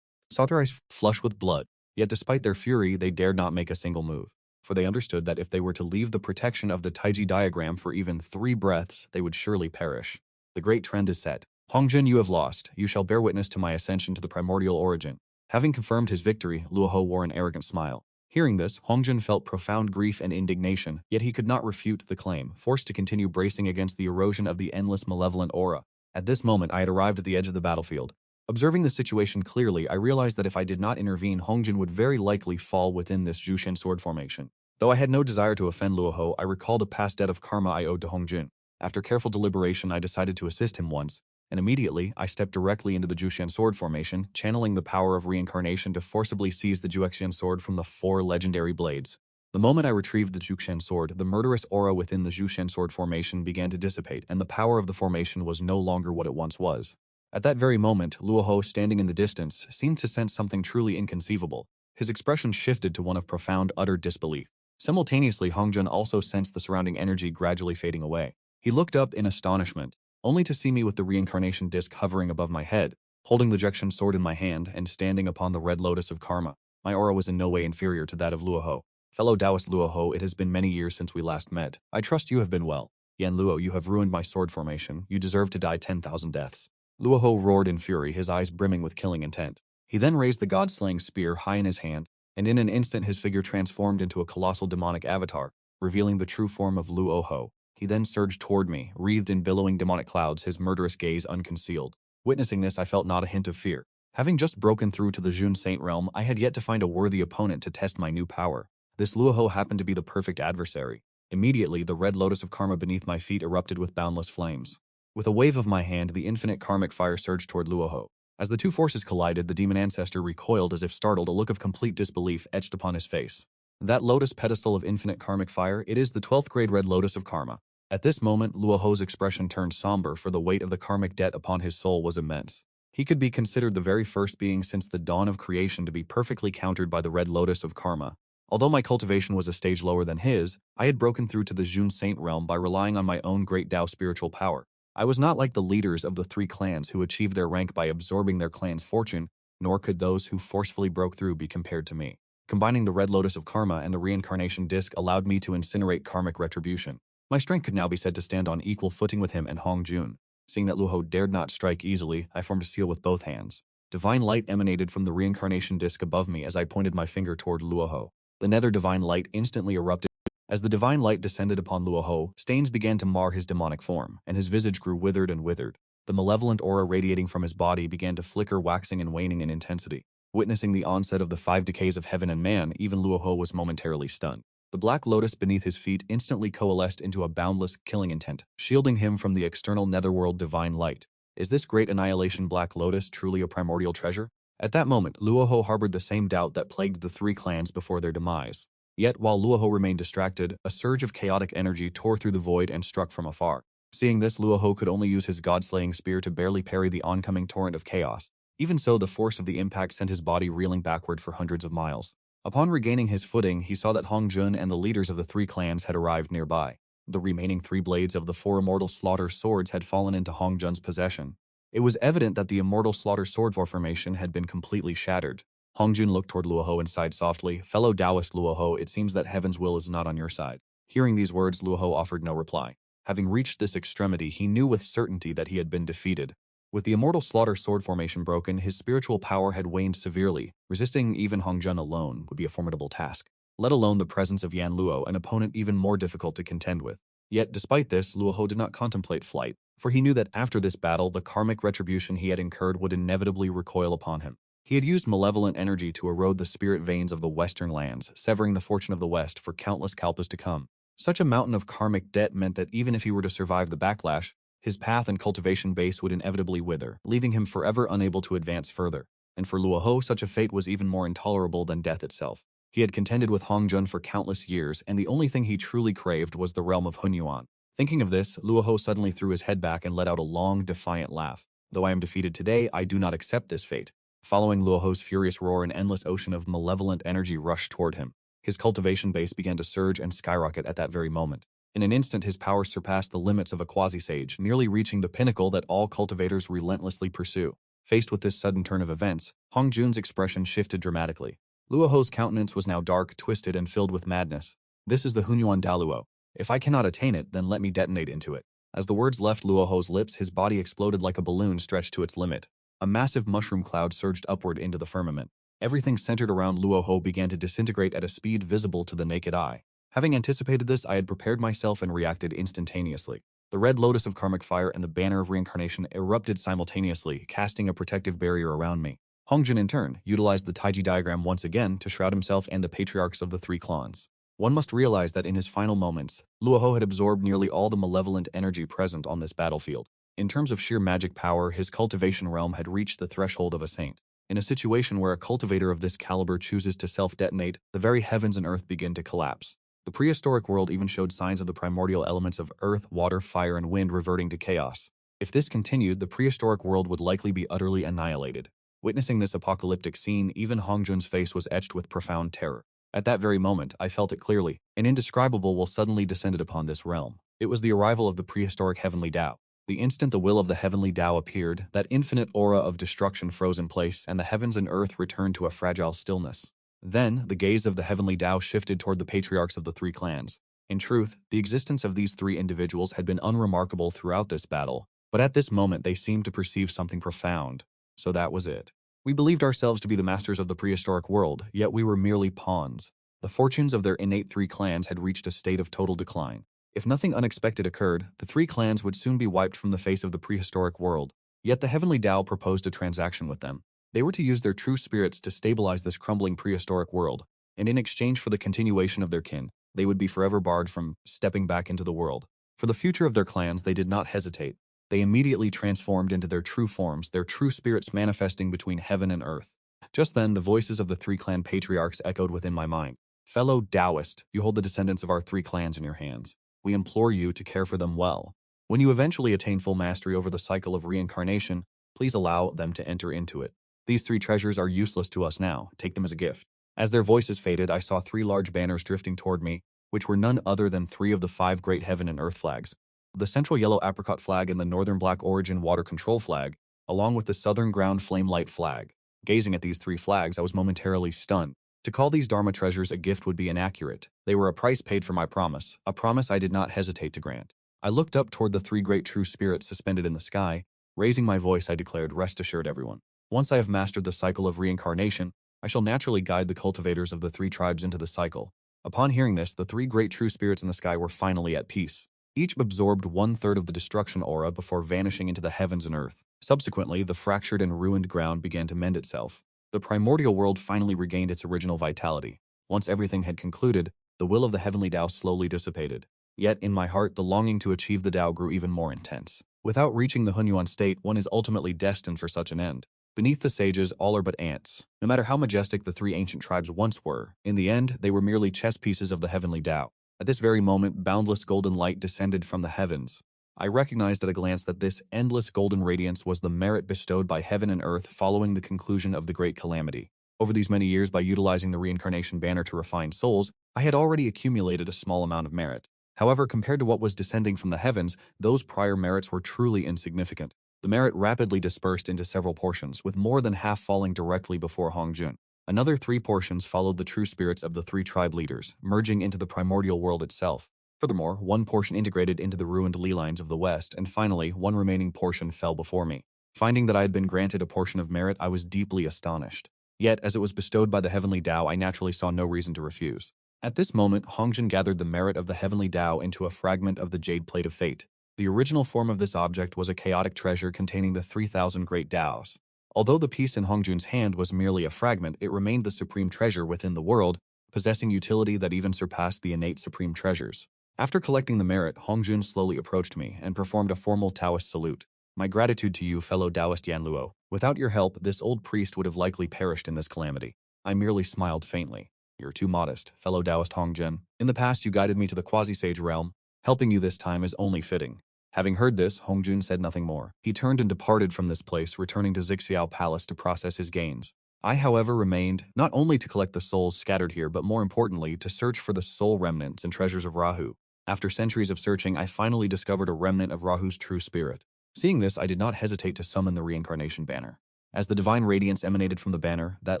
saw their eyes flush with blood, yet despite their fury, they dared not make a single move, for they understood that if they were to leave the protection of the Taiji diagram for even 3 breaths, they would surely perish. The great trend is set. Hongjun, you have lost. You shall bear witness to my ascension to the primordial origin. Having confirmed his victory, Luo Hou wore an arrogant smile. Hearing this, Hongjun felt profound grief and indignation, yet he could not refute the claim, forced to continue bracing against the erosion of the endless malevolent aura. At this moment, I had arrived at the edge of the battlefield. Observing the situation clearly, I realized that if I did not intervene, Hongjun would very likely fall within this Zhuxian sword formation. Though I had no desire to offend Luo Hou, I recalled a past debt of karma I owed to Hongjun. After careful deliberation, I decided to assist him once, and immediately, I stepped directly into the Zhuxian sword formation, channeling the power of reincarnation to forcibly seize the Zhuxian sword from the 4 legendary blades. The moment I retrieved the Zhuxian sword, the murderous aura within the Zhuxian sword formation began to dissipate, and the power of the formation was no longer what it once was. At that very moment, Luo Hou, standing in the distance, seemed to sense something truly inconceivable. His expression shifted to one of profound, utter disbelief. Simultaneously, Hongjun also sensed the surrounding energy gradually fading away. He looked up in astonishment, only to see me with the reincarnation disc hovering above my head, holding the Zhuxian sword in my hand and standing upon the red lotus of karma. My aura was in no way inferior to that of Luo Hou. Fellow Taoist Luo Hou, it has been many years since we last met. I trust you have been well. Yan Luo, you have ruined my sword formation. You deserve to die 10,000 deaths. Luo Hou roared in fury, his eyes brimming with killing intent. He then raised the god-slaying spear high in his hand, and in an instant his figure transformed into a colossal demonic avatar, revealing the true form of Luo Hou. He then surged toward me, wreathed in billowing demonic clouds, his murderous gaze unconcealed. Witnessing this, I felt not a hint of fear. Having just broken through to the Quasi-Saint realm, I had yet to find a worthy opponent to test my new power. This Luo Hou happened to be the perfect adversary. Immediately, the red lotus of karma beneath my feet erupted with boundless flames. With a wave of my hand, the infinite karmic fire surged toward Luo Hou. As the two forces collided, the demon ancestor recoiled as if startled, a look of complete disbelief etched upon his face. That lotus pedestal of infinite karmic fire, it is the 12th grade red lotus of karma. At this moment, Luo Hou's expression turned somber, for the weight of the karmic debt upon his soul was immense. He could be considered the very first being since the dawn of creation to be perfectly countered by the red lotus of karma. Although my cultivation was a stage lower than his, I had broken through to the Quasi-Saint realm by relying on my own great Tao spiritual power. I was not like the leaders of the 3 clans who achieved their rank by absorbing their clan's fortune, nor could those who forcefully broke through be compared to me. Combining the red lotus of karma and the reincarnation disc allowed me to incinerate karmic retribution. My strength could now be said to stand on equal footing with him and Hongjun. Seeing that Luo Hou dared not strike easily, I formed a seal with both hands. Divine light emanated from the reincarnation disc above me as I pointed my finger toward Luo Hou. The nether divine light instantly erupted. As the divine light descended upon Luo Hou, stains began to mar his demonic form, and his visage grew withered and withered. The malevolent aura radiating from his body began to flicker, waxing and waning in intensity. Witnessing the onset of the 5 decays of heaven and man, even Luo Hou was momentarily stunned. The black lotus beneath his feet instantly coalesced into a boundless killing intent, shielding him from the external netherworld divine light. Is this great annihilation black lotus truly a primordial treasure? At that moment, Luo Hou harbored the same doubt that plagued the 3 clans before their demise. Yet, while Luo Hou remained distracted, a surge of chaotic energy tore through the void and struck from afar. Seeing this, Luo Hou could only use his god-slaying spear to barely parry the oncoming torrent of chaos. Even so, the force of the impact sent his body reeling backward for hundreds of miles. Upon regaining his footing, he saw that Hongjun and the leaders of the 3 clans had arrived nearby. The remaining 3 blades of the 4 immortal slaughter swords had fallen into Hongjun's possession. It was evident that the immortal slaughter sword formation had been completely shattered. Hongjun looked toward Luo Hou and sighed softly. "Fellow Taoist Luo Hou, it seems that heaven's will is not on your side." Hearing these words, Luo Hou offered no reply. Having reached this extremity, he knew with certainty that he had been defeated. With the immortal slaughter sword formation broken, his spiritual power had waned severely. Resisting even Hongjun alone would be a formidable task, let alone the presence of Yan Luo, an opponent even more difficult to contend with. Yet, despite this, Luo Hou did not contemplate flight, for he knew that after this battle, the karmic retribution he had incurred would inevitably recoil upon him. He had used malevolent energy to erode the spirit veins of the western lands, severing the fortune of the West for countless kalpas to come. Such a mountain of karmic debt meant that even if he were to survive the backlash, his path and cultivation base would inevitably wither, leaving him forever unable to advance further. And for Luo Hou, such a fate was even more intolerable than death itself. He had contended with Hongjun for countless years, and the only thing he truly craved was the realm of Hunyuan. Thinking of this, Luo Hou suddenly threw his head back and let out a long, defiant laugh. Though I am defeated today, I do not accept this fate. Following Luo Hou's furious roar, an endless ocean of malevolent energy rushed toward him. His cultivation base began to surge and skyrocket at that very moment. In an instant, his power surpassed the limits of a quasi-sage, nearly reaching the pinnacle that all cultivators relentlessly pursue. Faced with this sudden turn of events, Hongjun's expression shifted dramatically. Luo Hou's countenance was now dark, twisted, and filled with madness. This is the Hunyuan Daluo. If I cannot attain it, then let me detonate into it. As the words left Luo Hou's lips, his body exploded like a balloon stretched to its limit. A massive mushroom cloud surged upward into the firmament. Everything centered around Luo Hou began to disintegrate at a speed visible to the naked eye. Having anticipated this, I had prepared myself and reacted instantaneously. The red lotus of karmic fire and the banner of reincarnation erupted simultaneously, casting a protective barrier around me. Hongjun, in turn, utilized the Taiji diagram once again to shroud himself and the patriarchs of the three clans. One must realize that in his final moments, Luo Hou had absorbed nearly all the malevolent energy present on this battlefield. In terms of sheer magic power, his cultivation realm had reached the threshold of a saint. In a situation where a cultivator of this caliber chooses to self-detonate, the very heavens and earth begin to collapse. The prehistoric world even showed signs of the primordial elements of earth, water, fire, and wind reverting to chaos. If this continued, the prehistoric world would likely be utterly annihilated. Witnessing this apocalyptic scene, even Hongjun's face was etched with profound terror. At that very moment, I felt it clearly. An indescribable will suddenly descended upon this realm. It was the arrival of the prehistoric heavenly Tao. The instant the will of the heavenly Tao appeared, that infinite aura of destruction froze in place, and the heavens and earth returned to a fragile stillness. Then, the gaze of the heavenly Tao shifted toward the patriarchs of the three clans. In truth, the existence of these three individuals had been unremarkable throughout this battle, but at this moment they seemed to perceive something profound. So that was it. We believed ourselves to be the masters of the prehistoric world, yet we were merely pawns. The fortunes of their innate three clans had reached a state of total decline. If nothing unexpected occurred, the three clans would soon be wiped from the face of the prehistoric world. Yet the heavenly Tao proposed a transaction with them. They were to use their true spirits to stabilize this crumbling prehistoric world, and in exchange for the continuation of their kin, they would be forever barred from stepping back into the world. For the future of their clans, they did not hesitate. They immediately transformed into their true forms, their true spirits manifesting between heaven and earth. Just then, the voices of the three clan patriarchs echoed within my mind. Fellow Taoist, you hold the descendants of our three clans in your hands. We implore you to care for them well. When you eventually attain full mastery over the cycle of reincarnation, please allow them to enter into it. These three treasures are useless to us now. Take them as a gift. As their voices faded, I saw three large banners drifting toward me, which were none other than three of the 5 great heaven and earth flags. The central yellow apricot flag and the northern black origin water control flag, along with the southern ground flame light flag. Gazing at these 3 flags, I was momentarily stunned. To call these Dharma treasures a gift would be inaccurate. They were a price paid for my promise, a promise I did not hesitate to grant. I looked up toward the 3 great true spirits suspended in the sky. Raising my voice, I declared, "Rest assured, everyone. Once I have mastered the cycle of reincarnation, I shall naturally guide the cultivators of the 3 tribes into the cycle." Upon hearing this, the 3 great true spirits in the sky were finally at peace. Each absorbed 1/3 of the destruction aura before vanishing into the heavens and earth. Subsequently, the fractured and ruined ground began to mend itself. The primordial world finally regained its original vitality. Once everything had concluded, the will of the heavenly Tao slowly dissipated. Yet, in my heart, the longing to achieve the Tao grew even more intense. Without reaching the Hunyuan state, one is ultimately destined for such an end. Beneath the sages, all are but ants. No matter how majestic the 3 ancient tribes once were, in the end, they were merely chess pieces of the heavenly Tao. At this very moment, boundless golden light descended from the heavens. I recognized at a glance that this endless golden radiance was the merit bestowed by heaven and earth following the conclusion of the great calamity. Over these many years, by utilizing the Reincarnation Banner to refine souls, I had already accumulated a small amount of merit. However, compared to what was descending from the heavens, those prior merits were truly insignificant. The merit rapidly dispersed into several portions, with more than half falling directly before Hongjun. Another 3 portions followed the true spirits of the 3 tribe leaders, merging into the primordial world itself. Furthermore, 1 portion integrated into the ruined ley lines of the west, and finally, 1 remaining portion fell before me. Finding that I had been granted a portion of merit, I was deeply astonished. Yet, as it was bestowed by the heavenly Tao, I naturally saw no reason to refuse. At this moment, Hongjun gathered the merit of the heavenly Tao into a fragment of the jade plate of fate. The original form of this object was a chaotic treasure containing the 3,000 great Taos. Although the piece in Hongjun's hand was merely a fragment, it remained the supreme treasure within the world, possessing utility that even surpassed the innate supreme treasures. After collecting the merit, Hongjun slowly approached me and performed a formal Taoist salute. My gratitude to you, fellow Taoist Yan Luo. Without your help, this old priest would have likely perished in this calamity. I merely smiled faintly. You're too modest, fellow Taoist Hongjun. In the past, you guided me to the quasi-sage realm. Helping you this time is only fitting. Having heard this, Hongjun said nothing more. He turned and departed from this place, returning to Zixiao Palace to process his gains. I, however, remained, not only to collect the souls scattered here, but more importantly, to search for the soul remnants and treasures of Rahu. After centuries of searching, I finally discovered a remnant of Rahu's true spirit. Seeing this, I did not hesitate to summon the Reincarnation Banner. As the divine radiance emanated from the banner, that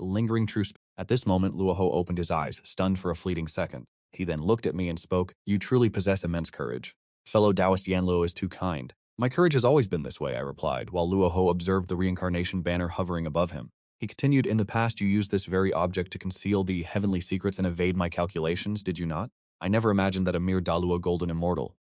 lingering true spirit. At this moment, Luo Hou opened his eyes, stunned for a fleeting second. He then looked at me and spoke, "You truly possess immense courage. Fellow Taoist Yan Luo is too kind." "My courage has always been this way," I replied, while Luo Hou observed the Reincarnation Banner hovering above him. He continued, "In the past you used this very object to conceal the heavenly secrets and evade my calculations, did you not? I never imagined that a mere Daluo golden immortal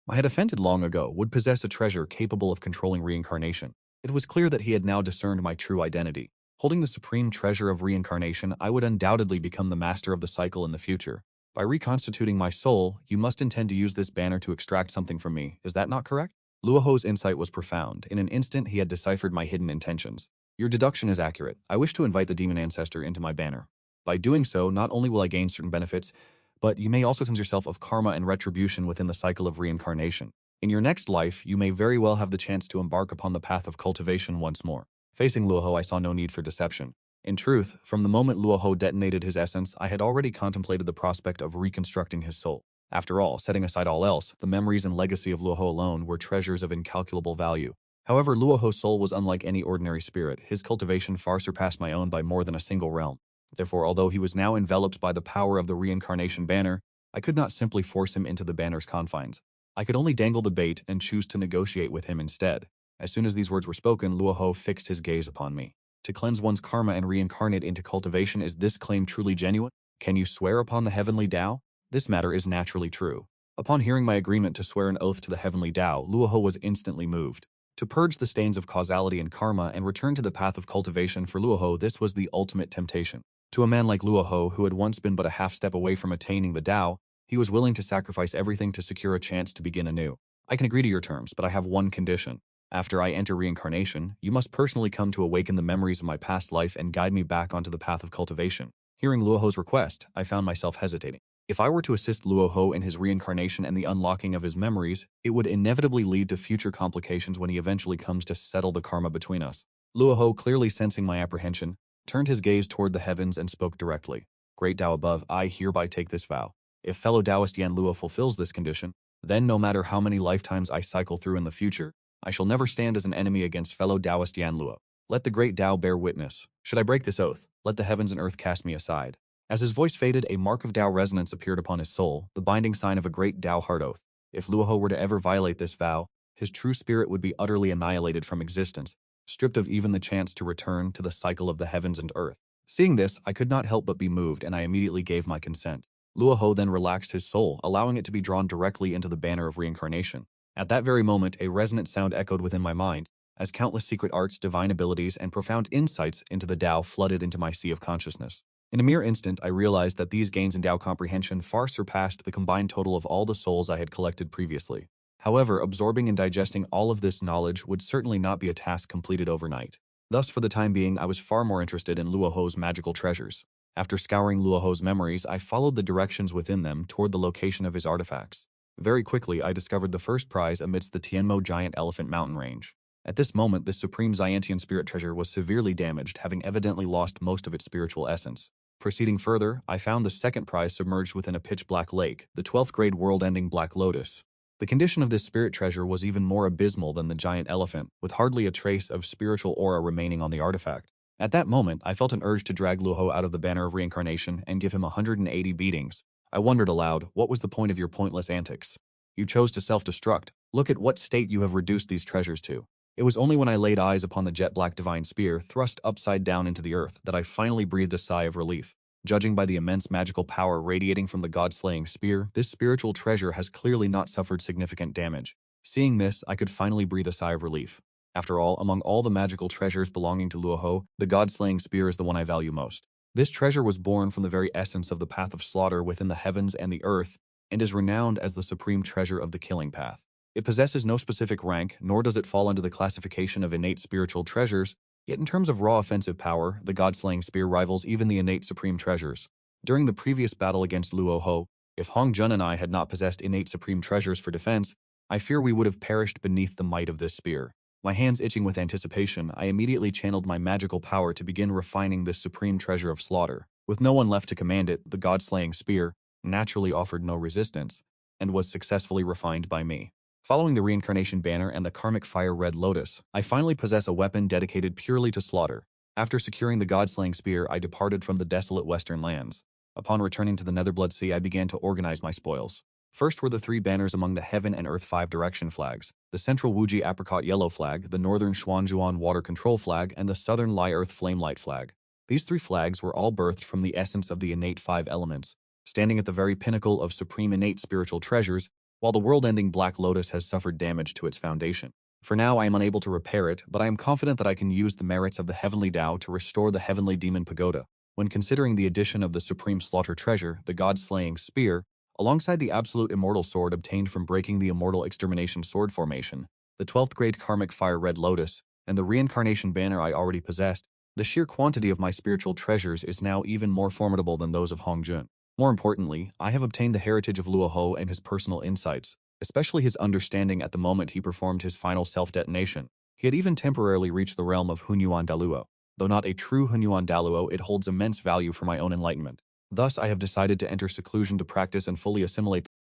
I had offended long ago would possess a treasure capable of controlling reincarnation. It was clear that he had now discerned my true identity. Holding the supreme treasure of reincarnation, I would undoubtedly become the master of the cycle in the future. By reconstituting my soul, you must intend to use this banner to extract something from me, is that not correct?" Luo Hou's insight was profound. In an instant, he had deciphered my hidden intentions. "Your deduction is accurate. I wish to invite the demon ancestor into my banner. By doing so, not only will I gain certain benefits, but you may also cleanse yourself of karma and retribution within the cycle of reincarnation. In your next life, you may very well have the chance to embark upon the path of cultivation once more." Facing Luo Hou, I saw no need for deception. In truth, from the moment Luo Hou detonated his essence, I had already contemplated the prospect of reconstructing his soul. After all, setting aside all else, the memories and legacy of Luo Hou alone were treasures of incalculable value. However, Luo Hou's soul was unlike any ordinary spirit. His cultivation far surpassed my own by more than a single realm. Therefore, although he was now enveloped by the power of the Reincarnation Banner, I could not simply force him into the banner's confines. I could only dangle the bait and choose to negotiate with him instead. As soon as these words were spoken, Luo Hou fixed his gaze upon me. "To cleanse one's karma and reincarnate into cultivation, is this claim truly genuine? Can you swear upon the heavenly Tao?" "This matter is naturally true." Upon hearing my agreement to swear an oath to the heavenly Tao, Luo Hou was instantly moved. To purge the stains of causality and karma and return to the path of cultivation for Luo Hou, this was the ultimate temptation. To a man like Luo Hou, who had once been but a half step away from attaining the Tao, he was willing to sacrifice everything to secure a chance to begin anew. "I can agree to your terms, but I have one condition. After I enter reincarnation, you must personally come to awaken the memories of my past life and guide me back onto the path of cultivation." Hearing Luo Hou's request, I found myself hesitating. If I were to assist Luo Hou in his reincarnation and the unlocking of his memories, it would inevitably lead to future complications when he eventually comes to settle the karma between us. Luo Hou, clearly sensing my apprehension, turned his gaze toward the heavens and spoke directly. "Great Tao above, I hereby take this vow. If fellow Taoist Yan Luo fulfills this condition, then no matter how many lifetimes I cycle through in the future, I shall never stand as an enemy against fellow Taoist Yan Luo. Let the great Tao bear witness. Should I break this oath, let the heavens and earth cast me aside." As his voice faded, a mark of Tao resonance appeared upon his soul, the binding sign of a great Tao heart oath. If Luo Hou were to ever violate this vow, his true spirit would be utterly annihilated from existence, stripped of even the chance to return to the cycle of the heavens and earth. Seeing this, I could not help but be moved, and I immediately gave my consent. Luo Hou then relaxed his soul, allowing it to be drawn directly into the banner of reincarnation. At that very moment, a resonant sound echoed within my mind, as countless secret arts, divine abilities, and profound insights into the Tao flooded into my sea of consciousness. In a mere instant, I realized that these gains in Tao comprehension far surpassed the combined total of all the souls I had collected previously. However, absorbing and digesting all of this knowledge would certainly not be a task completed overnight. Thus, for the time being, I was far more interested in Luo Hou's magical treasures. After scouring Luo Hou's memories, I followed the directions within them toward the location of his artifacts. Very quickly, I discovered the first prize amidst the Tianmo Giant Elephant Mountain Range. At this moment, this supreme Xiantian spirit treasure was severely damaged, having evidently lost most of its spiritual essence. Proceeding further, I found the second prize submerged within a pitch-black lake, the 12th grade world-ending Black Lotus. The condition of this spirit treasure was even more abysmal than the giant elephant, with hardly a trace of spiritual aura remaining on the artifact. At that moment, I felt an urge to drag Luo Hou out of the banner of reincarnation and give him 180 beatings. I wondered aloud, what was the point of your pointless antics? You chose to self-destruct. Look at what state you have reduced these treasures to. It was only when I laid eyes upon the jet-black divine spear thrust upside down into the earth that I finally breathed a sigh of relief. Judging by the immense magical power radiating from the god-slaying spear, this spiritual treasure has clearly not suffered significant damage. Seeing this, I could finally breathe a sigh of relief. After all, among all the magical treasures belonging to Luo Hou, the god-slaying spear is the one I value most. This treasure was born from the very essence of the path of slaughter within the heavens and the earth, and is renowned as the supreme treasure of the killing path. It possesses no specific rank, nor does it fall under the classification of innate spiritual treasures, yet in terms of raw offensive power, the god-slaying spear rivals even the innate supreme treasures. During the previous battle against Luo Hou, if Hongjun and I had not possessed innate supreme treasures for defense, I fear we would have perished beneath the might of this spear. My hands itching with anticipation, I immediately channeled my magical power to begin refining this supreme treasure of slaughter. With no one left to command it, the god-slaying spear naturally offered no resistance, and was successfully refined by me. Following the Reincarnation Banner and the Karmic Fire Red Lotus, I finally possess a weapon dedicated purely to slaughter. After securing the god-slaying spear, I departed from the desolate western lands. Upon returning to the Netherblood Sea, I began to organize my spoils. First were the 3 banners among the Heaven and Earth 5-direction flags, the Central Wuji Apricot Yellow flag, the Northern Xuanzhuan Water Control flag, and the Southern Lai Earth Flame Light flag. These 3 flags were all birthed from the essence of the innate 5 elements, standing at the very pinnacle of supreme innate spiritual treasures, while the world-ending Black Lotus has suffered damage to its foundation. For now, I am unable to repair it, but I am confident that I can use the merits of the Heavenly Tao to restore the Heavenly Demon Pagoda. When considering the addition of the Supreme Slaughter Treasure, the God-Slaying Spear, alongside the Absolute Immortal Sword obtained from breaking the Immortal Extermination Sword formation, the 12th grade Karmic Fire Red Lotus, and the Reincarnation Banner I already possessed, the sheer quantity of my spiritual treasures is now even more formidable than those of Hongjun. More importantly, I have obtained the heritage of Luo Hou and his personal insights, especially his understanding at the moment he performed his final self-detonation. He had even temporarily reached the realm of Hunyuan Daluo. Though not a true Hunyuan Daluo, it holds immense value for my own enlightenment. Thus, I have decided to enter seclusion to practice and fully assimilate